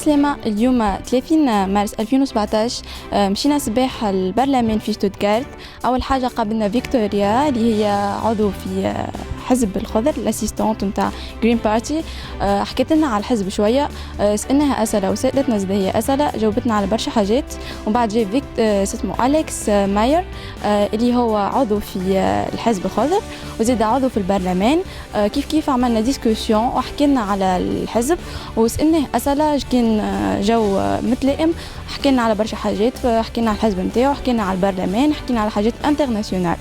عسلامة. اليوم 30 مارس 2017 مشينا صباح البرلمان في شتوتغارت. أول حاجة قابلنا فيكتوريا اللي هي عضو في حزب الخضر، الاسيستونت نتاع جرين بارتي. حكيت لنا على الحزب شويه، سالناها اسئله وسالتنا زاد هي اسئله، جاوبتنا على برشا حاجات. ومن بعد جاء اسمه أليكس ماير اللي هو عضو في الحزب الخضر وزاد عضو في البرلمان. كيف عملنا ديسكوسيون وحكينا على الحزب وسالناه اسئله كان جو متلائم. حكينا على برشا حاجات، حكينا على الحزب نتاعو، حكينا على البرلمان، حكينا على حاجات انترناسيونال.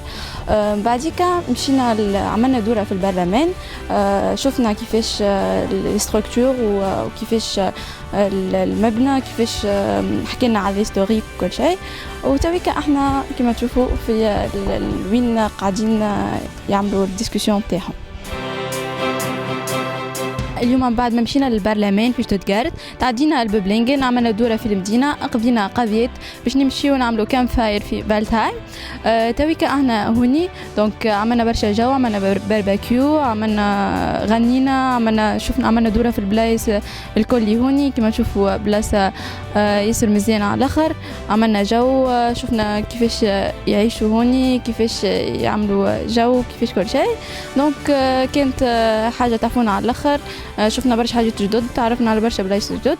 بعديكا مشينا عملنا دورة في البرلمان، شفنا كيفاش الاستركتور وكيفاش المبنى، كيفاش حكينا على الهيستوريك وكل شيء. وتويكا احنا كما تشوفوا في وين قاعدين يعملوا الديسكوسيون تاعهم. اليوم من بعد ما مشينا للبرلمان في شتوتغارت تعدينا البوبلينغن، عملنا دورة في المدينة، قضينا قضيت باش نمشيو نعملوا كامب فاير في بالتايم. تويكا احنا هوني دونك عملنا برشا جو، عملنا باربيكيو، عملنا غنينا، عملنا دورة في البلايص الكل اللي هوني كما تشوفوا بلاصة ياسر مزيانة على الاخر. عملنا جو، شفنا كيفاش يعيشوا هوني، كيفاش يعملوا جو، كيفاش كل شيء. دونك كانت حاجة تعرفونا على الاخر. شفنا برشا حاجات جدد، تعرفنا على برشا بلايص جدد.